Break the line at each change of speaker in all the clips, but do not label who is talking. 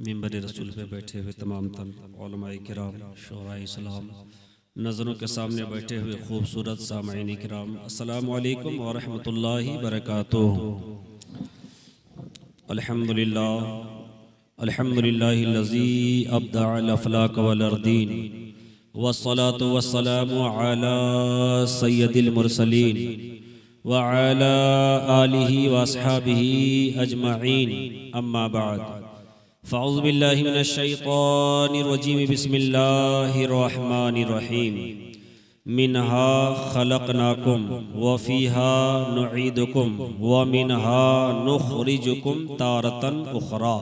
मिंबर रसूल पे बैठे हुए तमाम उलमाए किराम, शोराए इस्लाम, नज़रों के सामने बैठे हुए खूबसूरत सामईन किराम, अस्सलामु अलैकुम व रहमतुल्लाहि व बरकातुहू। अल्हम्दुलिल्लाह अल्हम्दुलिल्लाहिल्लज़ी अब्दअल अफ़लाक वल अर्दीन वस्सलातु वस्सलामु अला सय्यदिल मुरसलीन व अला आलिहि व अस्हाबिहि अजमईन, अम्मा बाद। फ़अऊज़ु बिल्लाहि मिनश शैतानिर रजीम, बिस्मिल्लाहिर रहमानिर रहीम। मिनहा खलक़नाकुम व फ़ीहा नुईदुकुम व मिनहा नुख़रिजुकुम तारतन उख़रा।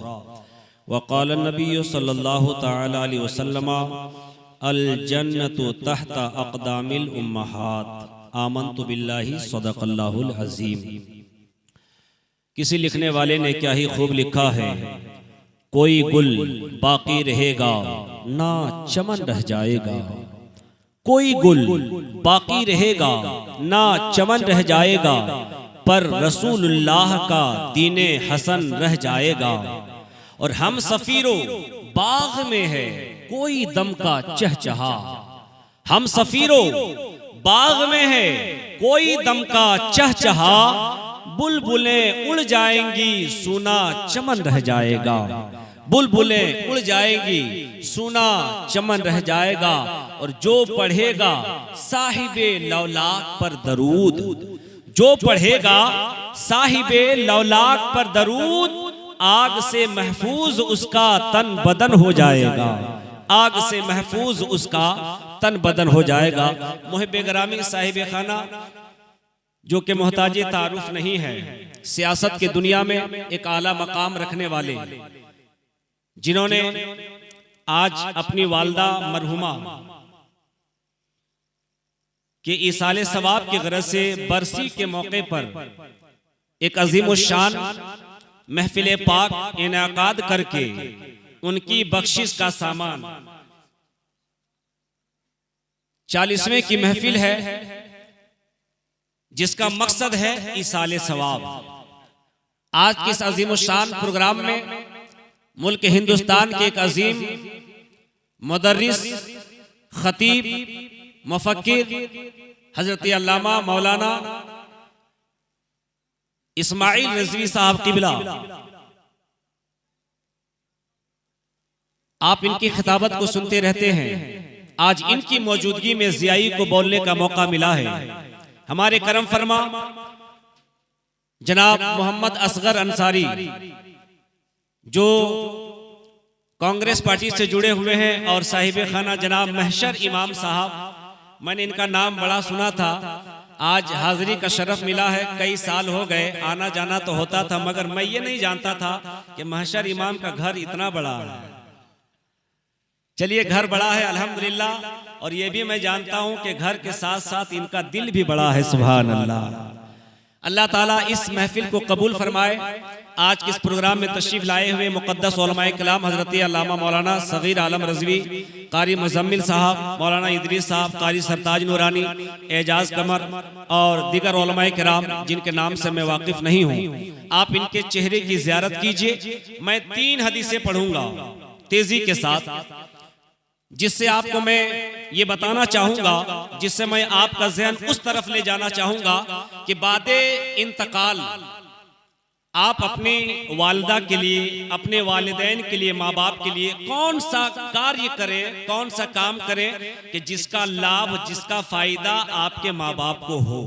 व क़ाल नबी सल्लल्लाहु तआला अलैहि वसल्लम अल जन्नतु तहता अक़दामिल उम्महात। आमन्तु बिल्लाहि सदक़ल्लाहुल अज़ीम। किसी लिखने वाले ने क्या ही खूब लिखा है, कोई गुल बाकी रहेगा ना चमन रह जाएगा। कोई गुल बाकी रहेगा ना चमन रह जाएगा, पर रसूलुल्लाह का दीने हसन रह जाएगा। और हम सफीरो बाग में है कोई दम का चहचहा। हम सफीरो बाग में है कोई दम का चहचहा, बुलबुलें उड़ जाएंगी सूना चमन रह जाएगा। बुलबुलें उड़ जाएंगी सूना चमन रह जाएगा। और जो पढ़ेगा साहिबे लौलाक पर दरूद, जो पढ़ेगा साहिबे लौलाक पर दरूद, आग से महफूज उसका तन बदन हो जाएगा। आग से महफूज उसका तन बदन हो जाएगा। मुहिब्बे गिरामी साहिब खाना जो कि मोहताजे तारुफ नहीं है, सियासत की दुनिया में एक आला मकाम रखने वाले, जिन्होंने आज अपनी वालदा मरहुमा के इसाले सवाब के गरज से बरसी के मौके पर एक अजीम शान महफिल पाक इनाकाद करके उनकी बख्शिश का सामान 40वें की महफिल है, जिसका मकसद है इसाले सवाब। आज के इस अजीम शान प्रोग्राम में मुल्क हिंदुस्तान के एक अजीम मुदर्रिस, खतीब, मुफक्किर हजरत अल्लामा मौलाना इस्माइल रिजवी साहब क़िबला, आप इनकी खिताबत को सुनते रहते हैं। आज इनकी मौजूदगी में ज़ियाई को बोलने का मौका मिला है। हमारे करम फरमा जनाब मोहम्मद असगर अंसारी, जो कांग्रेस पार्टी से जुड़े हुए हैं, और साहिब खाना जनाब महशर इमाम साहब, मैंने इनका नाम बड़ा सुना था, आज हाजिरी का शरफ मिला है। कई साल हो गए, आना जाना तो होता था, मगर मैं ये नहीं जानता था कि महशर इमाम का घर इतना बड़ा है। चलिए, घर बड़ा है अल्हम्दुलिल्लाह, और ये भी मैं जानता हूं कि घर के साथ साथ इनका दिल भी बड़ा है। सुभान अल्लाह। अल्लाह ताला इस महफिल को कबूल फरमाए। आज के इस प्रोग्राम में तशरीफ लाए हुए मुक़द्दस उलमाए कलाम हजरत अल्लामा मौलाना सगीर आलम रज़वी, कारी मुज़म्मिल साहब, मौलाना इदरीस साहब, कारी सरताज नूरानी, एजाज कमर और दीगर उलमाए किराम जिनके नाम से मैं वाकिफ नहीं हूँ, आप इनके चेहरे की ज़ियारत कीजिए। मैं 3 हदीसें पढ़ूंगा तेजी के साथ, जिससे आपको मैं ये बताना चाहूंगा, जिससे मैं आपका ज़हन उस तरफ ले जाना चाहूंगा कि बादे इंतकाल आप अपनी वालिदा के लिए, अपने वालिदैन के लिए, माँ बाप के लिए कौन सा कार्य करें, कौन सा काम करें कि जिसका लाभ, जिसका फायदा आपके माँ बाप को हो।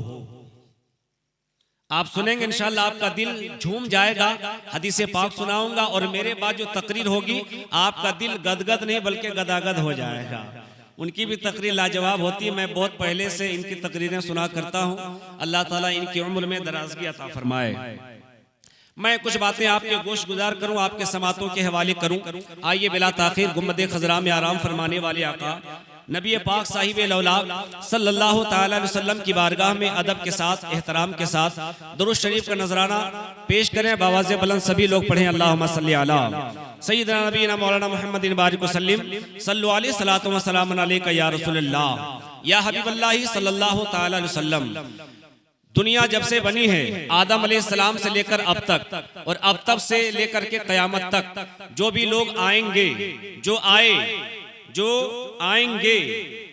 आप सुनेंगे इंशाअल्लाह आपका दिल झूम जाएगा। हदीस पाक सुनाऊंगा और मेरे बाद जो तकरीर होगी आपका दिल गदगद नहीं बल्कि गदागद हो जाएगा। उनकी भी तकरीर लाजवाब होती है। मैं बहुत पहले से इनकी तकरीरें सुना करता हूँ। अल्लाह ताला इनकी उम्र में दराजगी अता फरमाए। मैं कुछ बातें आपके गोश गुजार करूं, आपके समातों के हवाले करूं। आइए बिला ताखीर गुम्बद खज़रा में आराम फरमाने वाले आका नबी पाक साहिब लौलाक सल्लल्लाहु तआला अलैहि वसल्लम की बारगाह में अदब के साथ, एहतराम के साथ दुरूद शरीफ का नजराना पेश करें। बावाज़े बुलंद सभी लोग पढ़ें अल्लाहुम्मा सल्ली अला सय्यिदना नबीना मौलाना मुहम्मदिन बारिक वसल्लिम सल्लु अलैहि सलातो व सलामुन अलैका या रसूलल्लाह या हबीबल्लाह सल्लल्लाहु तआला अलैहि वसल्लम। दुनिया जब से बनी है आदम अलैहिस्सलाम से लेकर अब तक, और अब तब से लेकर के कयामत तक जो भी लोग आएंगे, जो आएंगे,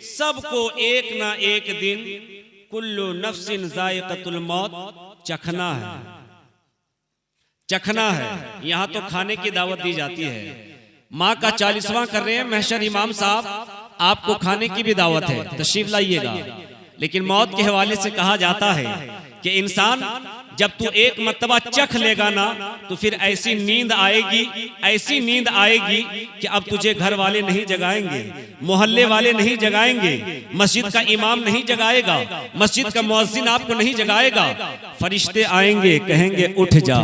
सबको एक ना एक दिन कुल्लु नफ्सिन जायक़तुल मौत चखना है। यहाँ तो खाने की दावत दी जाती है। माँ का 40वां कर रहे हैं महशर इमाम साहब, आपको खाने की भी दावत है, तशरीफ लाइएगा। लेकिन मौत के हवाले से कहा जाता है कि इंसान जब तू एक मर्तबा चख लेगा ना, तो फिर ऐसी नींद आएगी कि अब तुझे घर वाले नहीं जगाएंगे, मोहल्ले वाले नहीं जगाएंगे, मस्जिद का इमाम नहीं जगाएगा, मस्जिद का मुअज्जिन आपको नहीं जगाएगा। फरिश्ते आएंगे, कहेंगे उठ जा,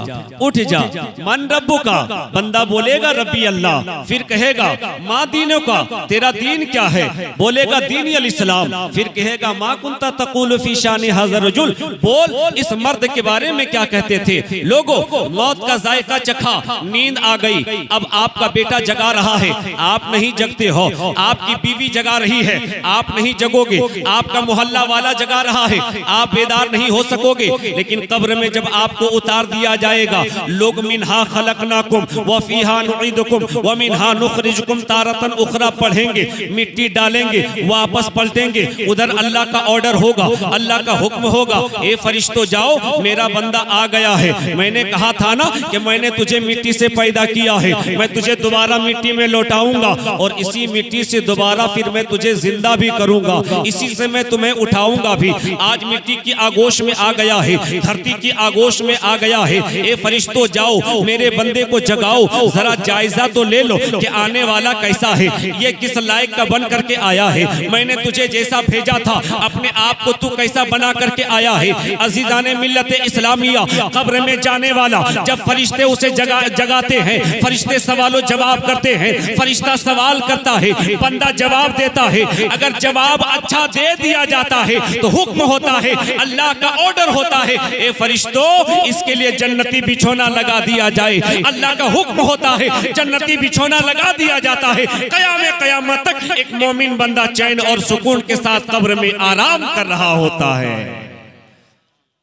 मन रब्बु का, बंदा बोलेगा रब्बी अल्लाह, फिर कहेगा माँ दीनों का, तेरा दीन क्या है, बोलेगा दीनी अल इस्लाम, फिर कहेगा मा कुंता तक़ूलु फी शानि हाज़ा रजुल, बोल इस मर्द के बारे में क्या कहते थे। लोगों, मौत का जायका चखा, नींद आ गई, अब आपका बेटा जगा रहा है, आप नहीं जगते हो, आपकी बीवी जगा रही है, आप नहीं जगोगे, आपका मोहल्ला वाला जगा रहा है, आप बेदार नहीं हो सकोगे। लेकिन कब्र में जब आपको उतार दिया जाएगा, लोग मिन्हा खलकनाकुम व फीहा नुईदुकुम व मिन्हा नुखरिजुकुम तारतन उखरा पढ़ेंगे, मिट्टी डालेंगे, वापस पलटेंगे, उधर अल्लाह का ऑर्डर होगा, अल्लाह का हुक्म होगा, ए फरिश्तों जाओ, मेरा बंदा आ गया है। मैंने कहा था ना कि मैंने तुझे मिट्टी से पैदा किया है, मैं तुझे दोबारा मिट्टी में लौटाऊंगा, और इसी मिट्टी से दोबारा फिर मैं तुझे जिंदा भी करूंगा, इसी से मैं तुम्हें उठाऊंगा भी। आज मिट्टी की आगोश में आ गया है, धरती की आगोश में आ गया है, ए फरिश्तों जाओ, मेरे बंदे को जगाओ, जरा जायजा तो ले लो कि आने वाला कैसा है, ये किस लायक का बन करके आया है, मैंने तुझे जैसा भेजा था अपने आप को तू कैसा बना करके आया है। अजीजाने मिल्लत इस्लामिया, कब्र में जाने वाला जब फरिश्ते उसे जगाते हैं, फरिश्ते सवालों जवाब करते हैं, फरिश्ता सवाल करता है, बंदा जवाब देता है। अगर जवाब अच्छा दे दिया जाता है तो हुक्म होता है, अल्लाह का ऑर्डर होता है, ए फरिश्तों इसके लिए जन्नती बिछोना लगा दिया जाए, अल्लाह का हुक्म होता है, जन्नती बिछोना लगा दिया जाता है। क़यामत तक एक मोमिन बंदा चैन और सुकून के साथ कब्र में आराम कर रहा होता है।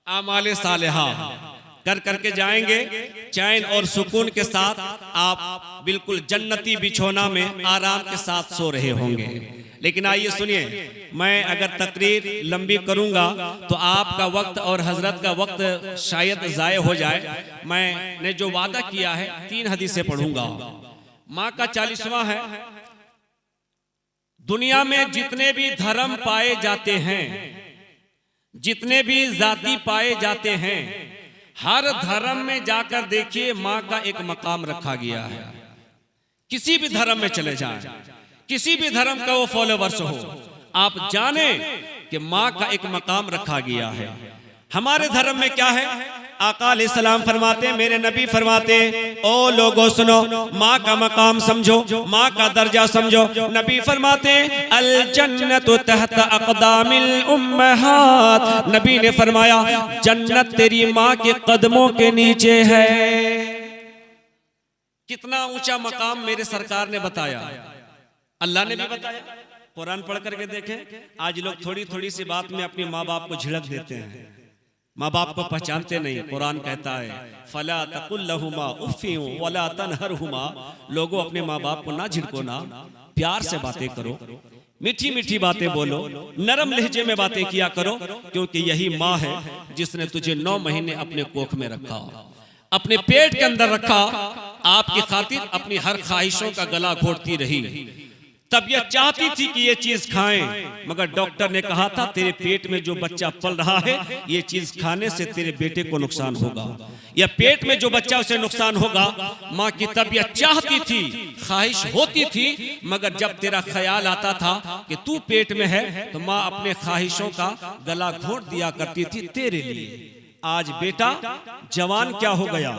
आमाले सालेहा कर करके जाएंगे, चैन और सुकून के साथ आप बिल्कुल जन्नती बिछोना में आराम के साथ सो रहे होंगे। लेकिन आइए सुनिए, मैं अगर तकरीर लंबी करूंगा तो आपका वक्त और हजरत का वक्त शायद जाये हो जाए। मैंने जो वादा किया है 3 हदीसें पढ़ूंगा। माँ का 40वां है, दुनिया में जितने भी धर्म पाए जाते हैं, जितने भी जाति पाए जाते हैं, हर धर्म में जाकर देखिए माँ का एक मकाम रखा गया है। किसी भी धर्म में चले जाएं, किसी भी धर्म का वो फॉलोवर्स हो, आप जाने कि माँ का एक मकाम रखा गया है। हमारे धर्म में क्या है? आका अलैहिस्सलाम फरमाते, मेरे नबी फरमाते, ओ लोगों सुनो, माँ का मकाम समझो, माँ का दर्जा समझो। नबी फरमाते अल जन्नतु तहत अक़दामिल उम्महात, नबी ने फरमाया जन्नत तेरी माँ के कदमों के नीचे है। कितना ऊंचा मकाम मेरे सरकार ने बताया, अल्लाह ने भी बताया। कुरान पढ़ करके देखें, आज लोग थोड़ी थोड़ी सी बात में अपने माँ बाप को झिड़क देते हैं, माँ बाप को पहचानते नहीं। कुरान कहता है फला तकुल लहुमा उफ़्फ़िन वला तनहरहुमा, लोगों अपने माँ बाप को ना झिड़को ना, प्यार से बातें करो, मीठी मीठी बातें बोलो, नरम लहजे में बातें किया करो, क्योंकि यही माँ है जिसने तुझे 9 महीने अपने कोख में रखा, अपने पेट के अंदर रखा, आपकी खातिर अपनी हर ख्वाहिशों का गला घोटती रही। तबीयत चाहती थी कि ये चीज खाएं, मगर डॉक्टर ने कहा था तेरे पेट में जो बच्चा पल रहा है ये चीज खाने से तेरे बेटे को नुकसान होगा, या पेट में जो बच्चा उसे नुकसान होगा। माँ की तबीयत चाहती थी, ख्वाहिश होती थी, मगर जब तेरा ख्याल आता था कि तू पेट में है तो माँ अपने ख्वाहिशों का गला घोट दिया करती थी तेरे लिए। आज बेटा जवान क्या हो गया,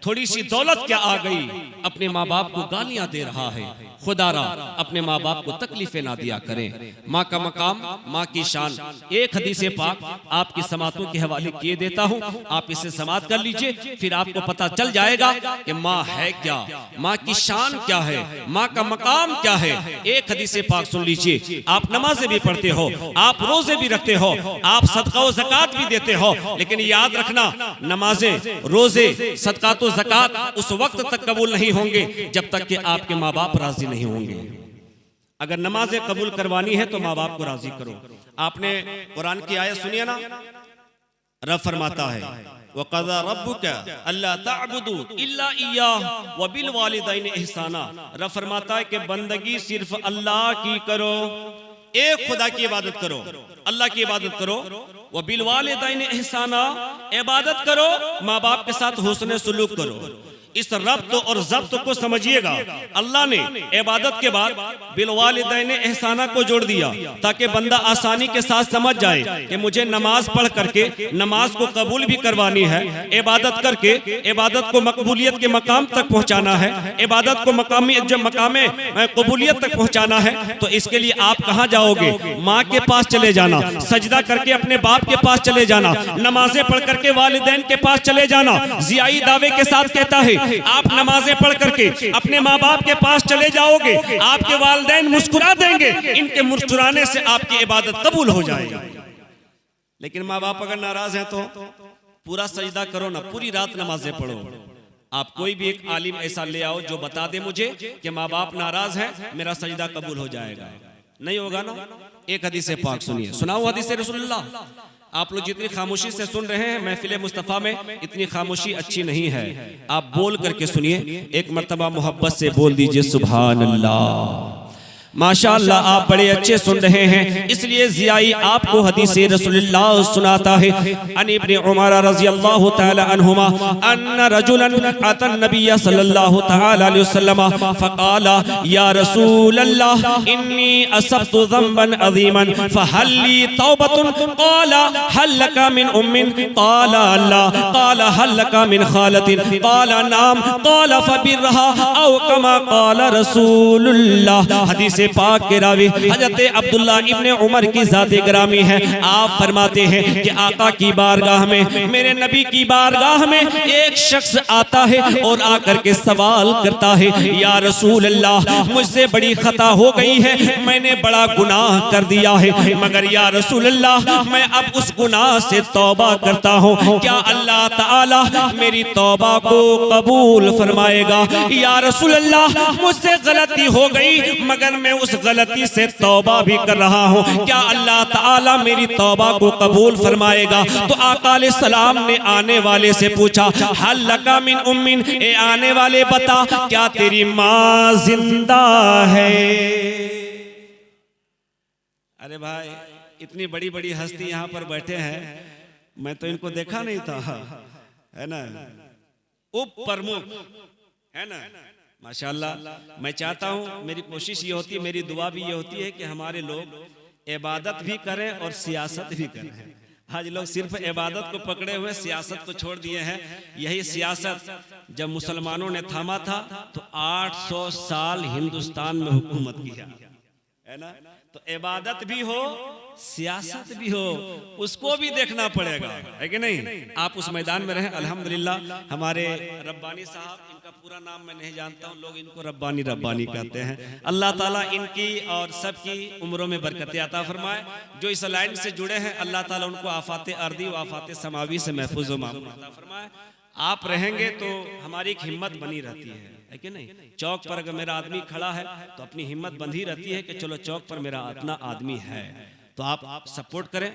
थोड़ी सी दौलत क्या आ गई, अपने माँ बाप को गालियां दे रहा है। खुदारा अपने माँ बाप को तकलीफें ना दिया करें। माँ का मकाम, माँ की शान। एक हदीस पाक आपकी समातों के हवाले किए देता हूँ, आप इसे समात कर लीजिए, फिर आपको पता चल जाएगा कि माँ है क्या, माँ की शान क्या है, माँ का मकाम क्या है। एक हदीस पाक सुन लीजिए। आप नमाजें भी पढ़ते हो, आप रोजे भी रखते हो, आप सदका व ज़कात भी देते हो, लेकिन याद रखना नमाजें, रोजे, सदका व ज़कात उस वक्त तक कबूल नहीं होंगे जब तक कि आपके माँ बाप राजी नहीं होंगे। अगर नमाजें कबूल करवानी है तो माँ बाप को राजी करो। आपने कुरान की आयत सुनिए ना, रब फरमाता है वक़ज़ा रब्बुका अल्ला तअबुदू इल्ला इय्याह व बिल वालिदैनि इहसाना। रब फरमाता है कि बंदगी सिर्फ अल्लाह की करो, एक खुदा की इबादत करो, अल्लाह की इबादत करो। व बिल वालिदैनि इहसाना, इबादत करो, माँ बाप के साथ हुस्न सलूक करो। इस रब्त और ज़ब्त को समझिएगा। अल्लाह ने इबादत के बाद बिल वालिदैन एहसाना को जोड़ दिया ताकि बंदा आसानी के साथ समझ जाए कि मुझे नमाज पढ़ करके नमाज को कबूल भी करवानी है, इबादत करके इबादत को मकबूलियत के मकाम तक पहुंचाना है, इबादत को मकामी जब मकामे कबूलियत तक पहुंचाना है। तो इसके लिए आप कहाँ जाओगे? माँ के पास चले जाना, सजदा करके अपने बाप के पास चले जाना, नमाजें पढ़ करके वालिदैन के पास चले जाना। ज़ियाई दावे के साथ कहता है आप नमाजें पढ़ करके अपने माँ बाप के पास चले जाओगे, आपके वालिदैन मुस्कुरा देंगे, इनके मुस्कुराने से आपकी इबादत कबूल हो जाएगी। लेकिन माँ बाप अगर नाराज हैं तो पूरा सजदा करो ना, पूरी रात नमाजें पढ़ो। आप कोई भी एक आलिम ऐसा ले आओ जो बता दे मुझे कि माँ बाप नाराज हैं, मेरा सजदा कबूल हो जाएगा। नहीं होगा ना। एक हदीस पाक सुनिए, सुनाओ हदीस रसूलुल्लाह। आप लोग जितनी खामोशी से सुन रहे हैं महफिल मुस्तफ़ा में, इतनी खामोशी अच्छी नहीं है। आप बोल करके सुनिए, एक मर्तबा मोहब्बत से बोल दीजिए सुभान अल्लाह। माशाअल्लाह आप बड़े अच्छे सुन रहे हैं, इसलिए ज़ियाई आपको हदीस रसूलुल्लाह सुनाता है। अन इब्न उमर रज़ियल्लाहु तआला अन्हुमा अन्ना रजुलन अता नबिय सल्लल्लाहु तआला अलैहि वसल्लम फ़क़ाला या रसूलल्लाह इन्नी असब्तु ज़ंबन अज़ीमन फ़हल ली तौबतुन क़ाला हल लका मिन उम्मिन क़ाला अल्ला क़ाला हल लका मिन ख़ालतिन क़ाला नाम क़ाला फ़बिरहा औ कमा क़ाला रसूलुल्लाह। हदीस पाक के रावी हजरत अब्दुल्ला इब्ने उमर की ज़ात ग्रामी है। आप फरमाते हैं कि आका की बारगाह में, मेरे नबी की बारगाह में एक शख्स आता है और आकर के सवाल करता है या रसूल अल्लाह मुझसे बड़ी खता हो गई है, मैंने बड़ा गुनाह कर दिया है, मगर या रसूल अल्लाह मैं अब उस गुनाह से तौबा करता हूँ, क्या अल्लाह ताला मेरी तौबा को कबूल फरमाएगा? या रसूल अल्लाह मुझसे गलती हो गई मगर मैं उस गलती से तौबा भी कर रहा हूँ, क्या अल्लाह ताला मेरी तौबा को कबूल फरमाएगा? तो आका अलैहिस्सलाम ने आने वाले से पूछा हल लका मिन उम्मिन, ए आने वाले बता क्या तेरी माँ जिंदा है? अरे भाई इतनी बड़ी बड़ी हस्ती यहाँ पर बैठे हैं, मैं तो इनको देखा नहीं था, है ना, उप प्रमुख है ना, माशाअल्लाह। मैं चाहता हूँ, मेरी कोशिश ये होती है, मेरी दुआ भी ये होती है कि हमारे लोग इबादत भी करें और सियासत भी करें। आज लोग सिर्फ इबादत को पकड़े हुए सियासत को छोड़ दिए हैं। यही सियासत जब मुसलमानों ने थामा था तो 800 साल हिंदुस्तान में हुकूमत किया, है ना। तो इबादत भी हो, सियासत भी हो, उसको भी देखना पड़ेगा, है कि नहीं। आप उस मैदान में रहें। अल्हम्दुलिल्लाह हमारे रब्बानी साहब, इनका पूरा नाम मैं नहीं जानता हूँ, लोग इनको रब्बानी रब्बानी कहते हैं। अल्लाह ताला इनकी और सबकी उम्रों में बरकत अता फरमाए। जो इस लाइन से जुड़े हैं अल्लाह ताला उनको आफात अर्दी व आफात समावी से महफूज व मामून अता फरमाए। आप रहेंगे तो हमारी एक हिम्मत बनी रहती है कि नहीं। चौक पर अगर मेरा आदमी खड़ा है तो अपनी हिम्मत बंधी रहती है कि चलो चौक पर मेरा अपना आदमी है, तो आप सपोर्ट करें।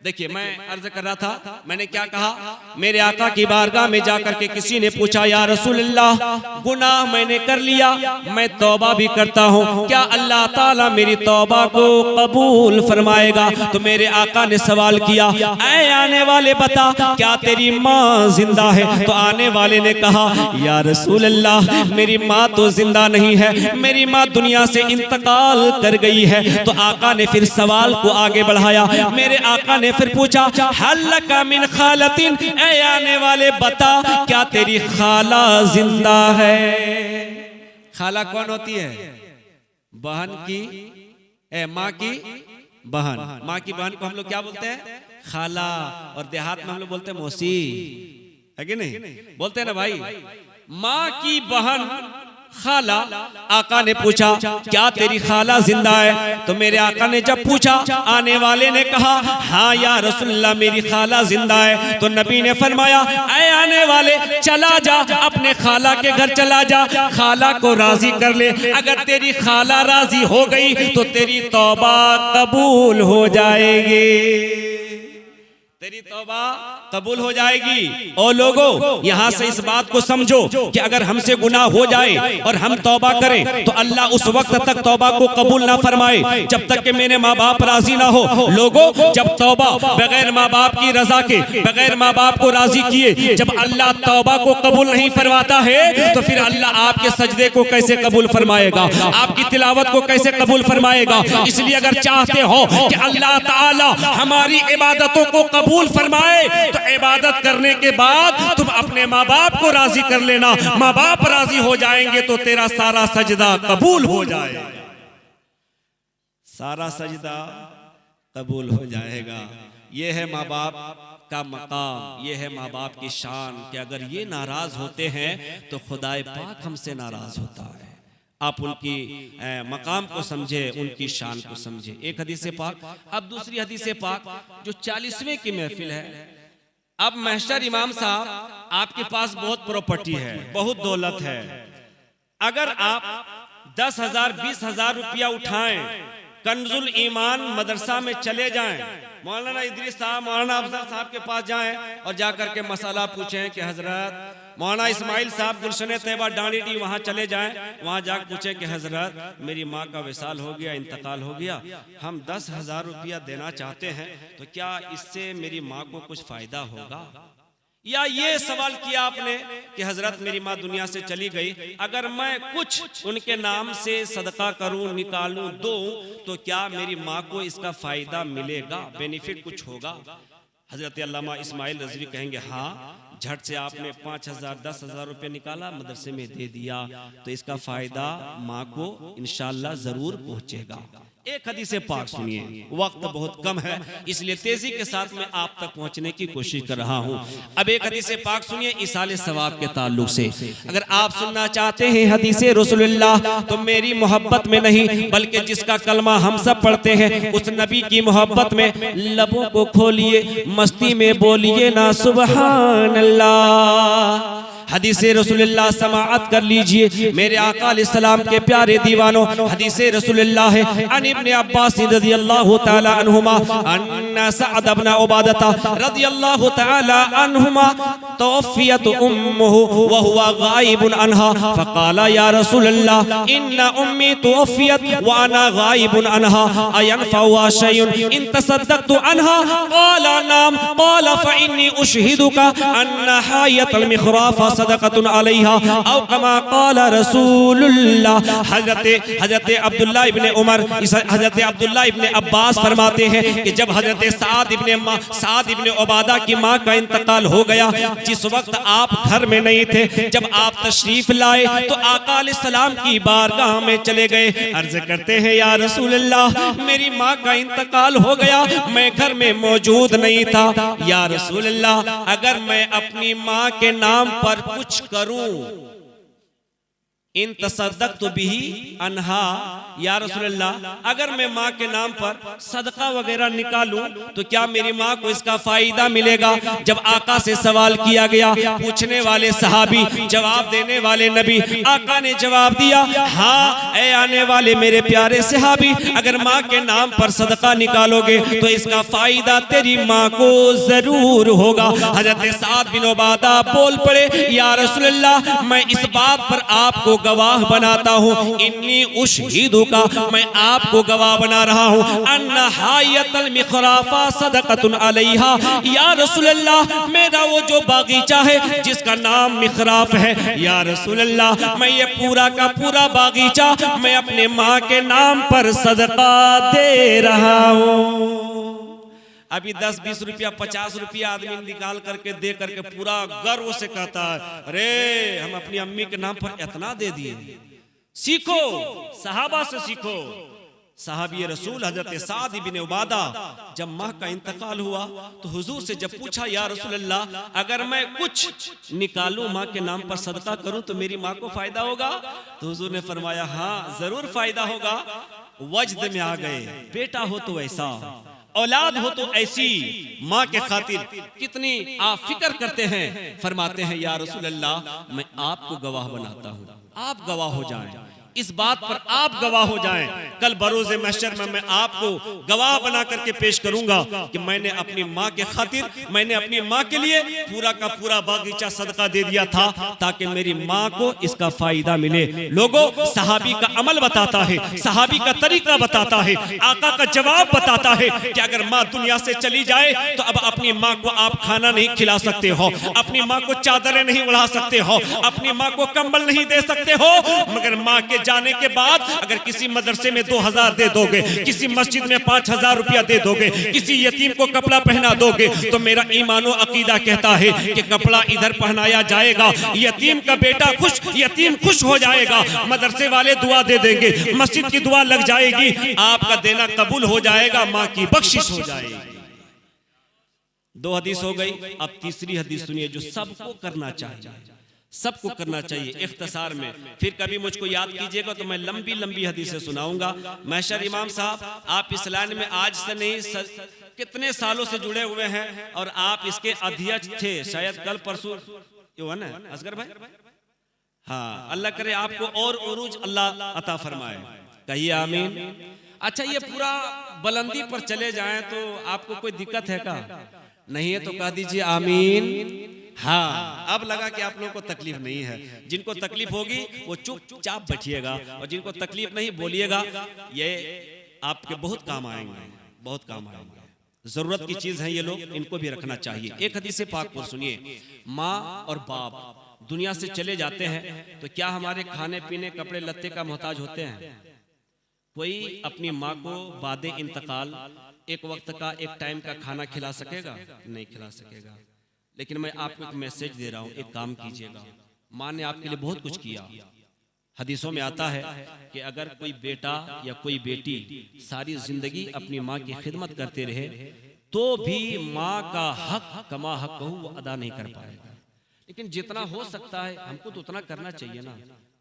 देखिए मैं अर्ज कर रहा था, मैंने क्या कहा, मेरे आका की बारगाह में जाकर के किसी ने पूछा या रसूल अल्लाह गुनाह मैंने कर लिया, मैं तौबा भी करता हूँ, क्या अल्लाह ताला मेरी तौबा को कबूल फरमाएगा? तो मेरे आका ने सवाल किया ऐ आने वाले बता क्या तेरी माँ जिंदा है? तो आने वाले ने कहा या रसूल अल्लाह मेरी माँ तो जिंदा नहीं है, मेरी माँ दुनिया से इंतकाल कर गई है। तो आका ने फिर सवाल को को आगे बढ़ाया। मेरे आका ने फिर पूछा हल्लका मिन खालतिन, ऐ आने वाले बता क्या तेरी खाला जिंदा है? खाला कौन होती है? बहन की माँ की बहन। माँ की बहन को हम लोग क्या बोलते हैं? खाला। और देहात में हम लोग बोलते हैं मौसी, है कि नहीं? बोलते हैं ना भाई। माँ की बहन खाला। आका ने पूछा क्या तेरी खाला जिंदा है? तो मेरे आका ने जब पूछा, आने वाले ने कहा हाँ या रसूलल्लाह मेरी खाला जिंदा है। तो नबी ने फरमाया ऐ आने वाले चला जा, अपने खाला के घर चला जा, खाला को राजी कर ले। अगर तेरी खाला राजी हो गई तो तेरी तौबा कबूल हो जाएगी, तेरी तौबा कबूल हो जाएगी। और लोगों यहाँ से इस बात को समझो कि अगर हमसे गुनाह हो जाए और हम तौबा करें तो अल्लाह उस वक्त तक तौबा को कबूल ना फरमाए जब तक कि मेरे माँ बाप राजी ना हो। लोगों जब तौबा बगैर माँ बाप की रजा के, बगैर माँ बाप को राजी किए जब अल्लाह तौबा को कबूल नहीं फरमाता है तो फिर अल्लाह आपके सजदे को कैसे कबूल फरमाएगा, आपकी तिलावत को कैसे कबूल फरमाएगा। इसलिए अगर चाहते हो कि अल्लाह ताला हमारी इबादतों को कबूल फरमाए तो इबादत करने के बाद तुम अपने माँ बाप को राजी कर लेना। माँ बाप राजी हो जाएंगे तो तेरा सारा सजदा कबूल हो जाएगा, सारा सजदा कबूल हो जाएगा। ये है माँ बाप का मकाम, ये है माँ बाप की शान कि अगर ये नाराज होते हैं तो खुदाए पाक हमसे नाराज होता है। आप उनकी मकाम को समझे, उनकी शान को समझे। एक हदीस पाक। अब दूसरी हदीस पाक जो 40वें की महफिल है। अब महशर इमाम साहब आपके पास बहुत प्रॉपर्टी है, बहुत दौलत है। अगर आप 10,000 20,000 रुपया उठाएं, कंजुल ईमान मदरसा में चले जाएं, मौलाना इदरीस साहब, मौलाना अफजल साहब के पास जाएं और जाकर के मसाला पूछें कि हजरत मौलाना इस्माइल साहब गुलशन तैयबा डांडी वहाँ चले जाएं, वहाँ जाकर पूछें कि हजरत मेरी माँ का विसाल हो गया, इंतकाल हो गया, हम 10,000 रुपया देना चाहते हैं, तो क्या इससे मेरी माँ को कुछ फायदा होगा? या ये सवाल किया आपने कि हजरत मेरी माँ दुनिया से चली गई, अगर मैं कुछ उनके नाम से सदका करूं, निकालूं, दूं, तो क्या मेरी माँ को इसका फायदा मिलेगा, बेनिफिट कुछ होगा? हजरत अल्लामा इस्माइल रज़वी कहेंगे हाँ, झट से आपने 5,000 10,000 रुपये निकाला, मदरसे में दे दिया, तो इसका फायदा माँ को इंशाअल्लाह जरूर पहुंचेगा। एक हदीस पाक सुनिए, वक्त बहुत कम है इसलिए तेजी के साथ मैं आप तक पहुंचने की कोशिश कर रहा हूं। अब एक हदीस पाक सुनिए इसाले सवाब के ताल्लुक से। अगर आप सुनना चाहते हैं हदीस रसूलुल्लाह तो मेरी मोहब्बत में नहीं बल्कि जिसका कलमा हम सब पढ़ते हैं उस नबी की मोहब्बत में लबों को खोलिए, मस्ती में बोलिए ना सुबहान अल्लाह। हदीस रसूलुल्लाह समाअत कर लीजिए मेरे आका अलैहिस्सलाम के प्यारे दीवानों। हदीस रसूलुल्लाह है अन इब्न अब्बास रज़ियल्लाहु तआला अन्हुमा अन्ना सअद इब्न उबादता रज़ियल्लाहु तआला अन्हुमा तवफ़ियत उम्मुहु व हुवा गायिबुन अन्हा फ़क़ाला या रसूलल्लाह इन्ना उम्मी तवफ़ियत व अना गायिबुन अन्हा अयनफ़उ शैउन इन तसद्दक़तु अन्हा क़ाला नाम क़ाला फ़इन्नी उशहिदुका अन्ना हायतल मिख़राफ़ सदक़तुन अलैहा औ कमा क़ाला रसूलुल्लाह। हज़रत अब्दुल्लाह इब्ने उमर, हज़रत अब्दुल्लाह इब्ने अब्बास फरमाते हैं कि जब हज़रत साद इब्ने उबादा की माँ का इंतकाल हो गया, जिस वक्त आप घर में नहीं थे, जब आप तशरीफ लाए तो आका अलैहिस्सलाम की बारगाह में चले गए। अर्ज करते हैं या रसूलल्लाह मेरी माँ का इंतकाल हो गया, मैं घर में मौजूद नहीं था। या रसूलल्लाह अगर मैं अपनी माँ के नाम पर कुछ करूं, इन तसद्दक़तु बिही अन्हा, या रसूलल्लाह अगर मैं माँ के नाम पर सदका वगैरह निकालूं तो क्या मेरी माँ को इसका फायदा मिलेगा? जब आका से सवाल किया गया, पूछने वाले सहाबी, जवाब देने वाले नबी, आका ने जवाब दिया हाँ ऐ आने वाले मेरे प्यारे सहाबी, अगर माँ के नाम पर सदका निकालोगे तो इसका फायदा तेरी माँ को जरूर होगा। हजरत साद बिन उबादा बोल पड़े या रसूलल्लाह मैं इस बात पर आपको गवाह बनाता हूँ, इन्नी उशहिदु का मैं आपको गवाह बना रहा हूँ, अन्ना हायतल मिखराफा सदक़तुन अलैहा, या रसूल अल्लाह मेरा वो जो बागीचा है जिसका नाम मिखराफ है, या रसूल अल्लाह मैं ये पूरा का पूरा बागीचा मैं अपने माँ के नाम पर सदका दे रहा हूँ। अभी 10-20 रुपया 50 रुपया आदमी निकाल करके दे करके पूरा गर्व से कहता है, अरे हम अपनी अम्मी के नाम पर इतना दे दिए। सीखो, सहाबा से सीखो। साहबी रसूल हजरत साद इब्न उबादा जब माँ का इंतकाल हुआ तो हुजूर से जब पूछा, या रसूल अल्लाह अगर मैं कुछ निकालूं माँ के नाम पर सदका करूं तो मेरी माँ को फायदा होगा? तो हुजूर ने फरमाया, हाँ जरूर फायदा होगा। वजद में आ गए, बेटा हो तो ऐसा, औलाद हो तो ऐसी, माँ के खातिर कितनी आप फिक्र करते हैं। फरमाते हैं, या रसूल अल्लाह मैं आपको गवाह बनाता हूँ, आप गवाह हो जाएं, इस बात पर आप गवाह हो जाएं। कल बरोज़े महशर में मैं आपको गवाह बना करके पेश करूंगा कि मैंने अपनी माँ के खातिर, मैंने अपनी माँ के लिए पूरा का पूरा बागीचा सदका दे दिया था ताकि मेरी माँ को इसका फायदा मिले। लोगों, सहाबी का अमल बताता है, सहाबी का तरीका बताता है, आका का जवाब बताता है कि अगर माँ दुनिया से चली जाए तो अब अपनी माँ को आप खाना नहीं खिला सकते हो, अपनी माँ को चादरें नहीं उड़ा सकते हो, अपनी माँ को कंबल नहीं दे सकते हो, मगर माँ के जाने के बाद अगर किसी मदरसे में 2000 दे दोगे, किसी मस्जिद में 5000 रुपया दे दोगे, किसी यतीम को कपड़ा पहना दोगे, तो मेरा ईमानो अकीदा कहता है कि कपड़ा इधर पहनाया जाएगा, यतीम का बेटा खुश, यतीम खुश हो जाएगा, मदरसे वाले दुआ दे देंगे, मस्जिद की दुआ लग जाएगी, आपका देना कबूल हो जाएगा, माँ की बख्शिश हो जाएगी। 2 हदीस हो गई, अब तीसरी हदीस सुनिए जो सबको करना चाहिए, सबको करना चाहिए इख्तिसार में। फिर कभी मुझको याद कीजिएगा तो मैं लंबी लंबी हदीसें सुनाऊंगा। महशर इमाम साहब, आप इस लाइन में आज से नहीं कितने सालों से जुड़े हुए हैं और आप इसके अध्यक्ष थे, शायद कल परसों यो है ना असगर भाई? हाँ, अल्लाह करे आपको और उरूज अल्लाह अता फरमाए, कहिए आमीन। अच्छा, ये पूरा बुलंदी पर चले जाएं तो आपको कोई दिक्कत है क्या? नहीं है तो कह दीजिए आमीन। हाँ, अब लगा कि आप लोगों को तकलीफ नहीं है। जिनको तकलीफ होगी वो चुपचाप बैठिएगा और जिनको तकलीफ नहीं बोलिएगा, ये आपके बहुत काम आएंगे, बहुत काम आएंगे। जरूरत की चीज है ये लोग, इनको भी रखना चाहिए। एक हदीस पाक को सुनिए, माँ और बाप दुनिया से चले जाते हैं तो क्या हमारे खाने पीने कपड़े लत्ते का मोहताज होते हैं? कोई अपनी माँ को बादे इंतकाल एक वक्त का, एक टाइम का खाना खिला सकेगा? नहीं खिला सकेगा। लेकिन मैं आपको एक मैसेज दे रहा हूँ, एक काम कीजिएगा। माँ ने आपके लिए बहुत कुछ किया। हदीसों में आता है कि अगर कोई बेटा या कोई बेटी सारी जिंदगी अपनी माँ की खिदमत करते रहे तो भी माँ का हक कमा हक कहूँ वो अदा नहीं कर पाएगा। लेकिन जितना हो सकता है हमको तो उतना करना चाहिए ना,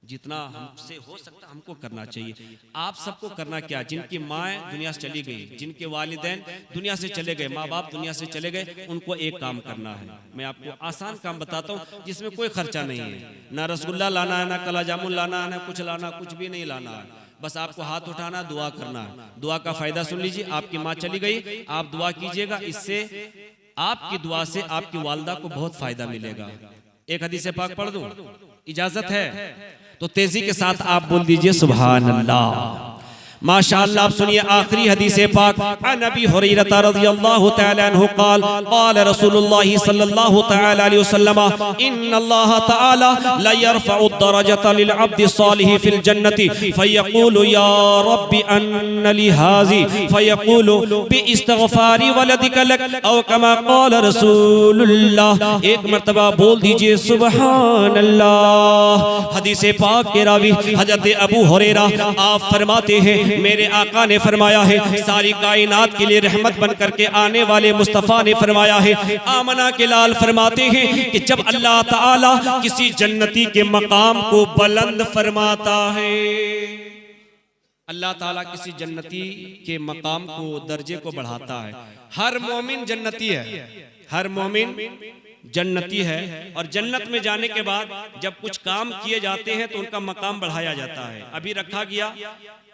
जितना हमसे हो सकता है हमको करना चाहिए। आप सबको करना क्या, जिनकी माँ दुनिया से चली गई, जिनके वालिदैन दुनिया से चले गए, माँ बाप दुनिया से चले गए, उनको एक काम करना है। मैं आपको आसान काम बताता हूँ जिसमें कोई खर्चा नहीं है, ना रसगुल्ला लाना है, ना काला जामुन लाना है, ना कुछ लाना, कुछ भी नहीं लाना है। बस आपको हाथ उठाना, दुआ करना है। दुआ का फायदा सुन लीजिए, आपकी माँ चली गई, आप दुआ कीजिएगा, इससे आपकी दुआ से आपकी वालदा को बहुत फायदा मिलेगा। एक हदीस पाक पढ़ दूं, इजाजत है तो तेजी के साथ आप बोल दीजिए सुभान अल्लाह। माशाअल्लाह। आप सुनिए आखिरी हदीस पाक, अन अबी हुरैरा रज़ियल्लाहु तआला अन्हु क़ाल क़ाल रसूलुल्लाह सल्लल्लाहु तआला अलैहि वसल्लम इन्नल्लाह तआला ला यरफ़उ दरजता लिल अब्दि सालिह फिल जन्नति फयक़ूलु या रब्बि अन्न ली हाज़ी फयक़ूलु बि इस्तिग़फ़ारी वलदिक लक औ कमा क़ाल रसूलुल्लाह। एक मर्तबा बोल दीजिए सुभान अल्लाह। हदीस पाक के रावी हज़रत अबू हुरैरा आप फरमाते हैं मेरे आका ने फरमाया है, सारी कायनात के लिए रहमत बन करके आने वाले मुस्तफ़ा ने फरमाया है, आमना के लाल फरमाते हैं कि जब अल्लाह ताला किसी जन्नती के मकाम को बुलंद फरमाता है, अल्लाह ताला किसी जन्नती के मकाम को, दर्जे को बढ़ाता है। हर मोमिन जन्नती है, हर मोमिन जन्नती है। और जन्नत में जाने के बाद जब कुछ काम किए जाते हैं तो उनका मकाम बढ़ाया जाता है। अभी रखा गया,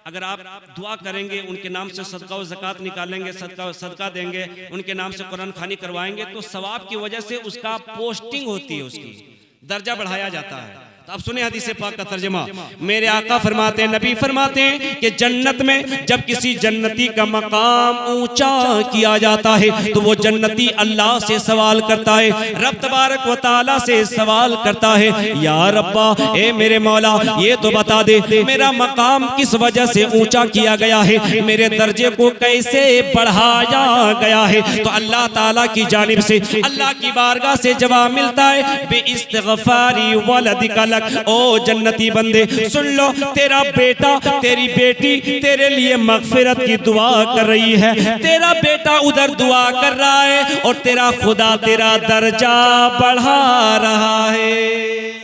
अगर आप दुआ करेंगे, उनके नाम से सदका और ज़कात निकालेंगे, सदका देंगे, उनके नाम से कुरान खानी करवाएंगे तो सवाब की वजह से उसका पोस्टिंग होती है, उसकी दर्जा बढ़ाया जाता है। तो अब सुने हदीस पाक का तर्जुमा। मेरे आका फरमाते हैं, नबी फरमाते हैं कि जन्नत में जब किसी जन्नती का मकाम ऊंचा किया जाता है तो वो जन्नती अल्लाह से सवाल करता है, रब तबारक व तआला से सवाल करता है, या रब्बा, ए मेरे मौला, ये तो बता दे मेरा मकाम किस वजह से ऊंचा किया गया है, मेरे दर्जे को कैसे बढ़ाया गया है। तो अल्लाह ताला की जानिब से, अल्लाह की बारगाह से जवाब मिलता है, बेइस्तिग़फ़ारी वलदिका लक। ओ जन्नती बंदे सुन लो, तेरा बेटा तेरी बेटी तेरे लिए मग़फ़िरत की दुआ कर रही है, तेरा बेटा उधर दुआ कर रहा है और तेरा खुदा तेरा दर्जा बढ़ा रहा है।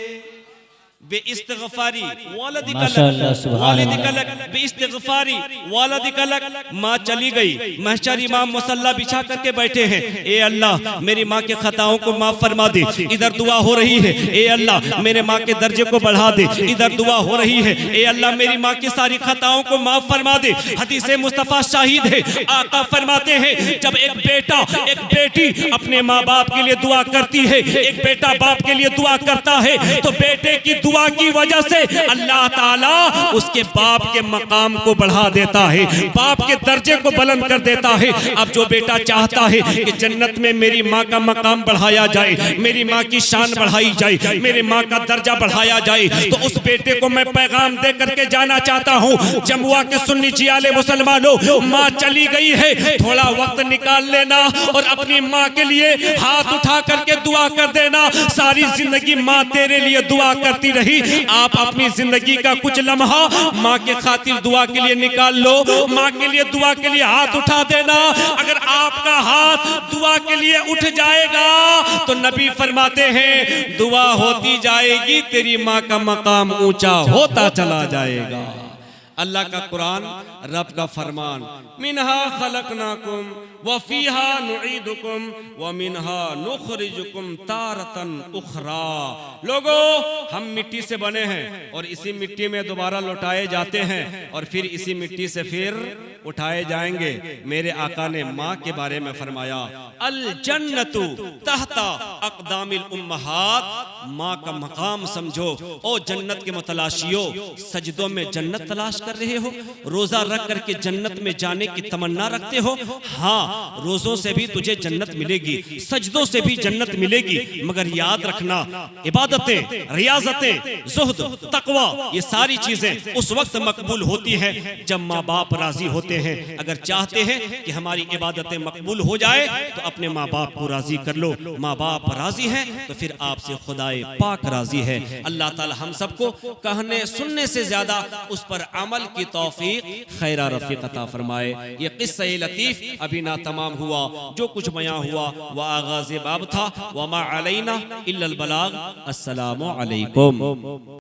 बेइस्तिग़फ़ारी वालिदिका लक, बेइस्तिग़फ़ारी वालिदिका लक। माँ चली गई, महशर इमाम मुसल्ला बिछा करके बैठे हैं, ए अल्लाह मेरी माँ के खताओं को माफ फरमा दे। इधर दुआ हो रही है, ए अल्लाह मेरे माँ के दर्जे को बढ़ा दे। इधर दुआ हो रही है, ए अल्लाह मेरी माँ की सारी खताओं को माफ फरमा दे। हदीस मुस्तफ़ा शाहिद है, आका फरमाते हैं, जब एक बेटा एक बेटी अपने माँ बाप के लिए दुआ करती है, एक बेटा बाप के लिए दुआ करता है, तो बेटे की दुआ की वजह से अल्लाह ताला उसके बाप के मकाम को बढ़ा देता है, बाप के दर्जे को बुलंद कर देता है। अब जो बेटा चाहता है कि जन्नत में मेरी माँ का मकाम बढ़ाया जाए, मेरी माँ की शान बढ़ाई जाए, मेरी माँ का दर्जा बढ़ाया जाए, तो उस बेटे को मैं पैगाम दे करके जाना चाहता हूँ, जमुआ के सुन्नी जियाले मुसलमानों, माँ चली गई है, थोड़ा वक्त निकाल लेना और अपनी माँ के लिए हाथ उठा करके दुआ कर देना। सारी जिंदगी माँ तेरे लिए दुआ करती रही, आप अपनी जिंदगी का कुछ लम्हा माँ के खातिर दुआ के लिए निकाल लो, माँ के लिए दुआ के लिए हाथ उठा देना। अगर आपका हाथ दुआ के लिए उठ जाएगा तो नबी फरमाते हैं दुआ होती जाएगी, तेरी माँ का मकाम ऊंचा होता चला जाएगा। अल्लाह का कुरान, रब का फरमान, मिनहा खलकनाकुम व फीहा नुईदुकुम व मिनहा नुखरिजुकुम तारतन उखरा। लोगो, हम मिट्टी से बने हैं और इसी मिट्टी में दोबारा लौटाए जाते हैं और फिर इसी मिट्टी से फिर उठाए जाएंगे। मेरे आका ने माँ के बारे में फरमाया, अल जन्नतु तहता अक़दामिल उम्महात। माँ का मकाम समझो। ओ जन्नत के मुतलाशियों, सजदों में जन्नत तलाश कर रहे हो, रोजा रख करके जन्नत में जाने की तमन्ना रखते हो। हाँ, रोजों से भी तुझे जन्नत मिलेगी, सजदों से भी जन्नत मिलेगी, मगर याद रखना इबादतें, रियाजतें, ज़ुहद, तक़वा, ये सारी चीजें उस वक्त मकबूल होती हैं जब माँ बाप राजी होते हैं। अगर चाहते हैं कि हमारी इबादतें मकबूल हो जाए तो अपने माँ बाप को राजी कर लो। माँ बाप राजी हैं तो फिर आपसे खुदाए पाक राजी है। अल्लाह ताला हम सबको कहने सुनने से ज्यादा उस पर अमल की तौफीक खैरा रफीक अता फरमाए। ये किस्सा लतीफ अभी ना तमाम हुआ, जो कुछ बयां हुआ वह आगाज़ बाब था। वमा अलैना इल्लल बलाग। अस्सलामु अलैकुम।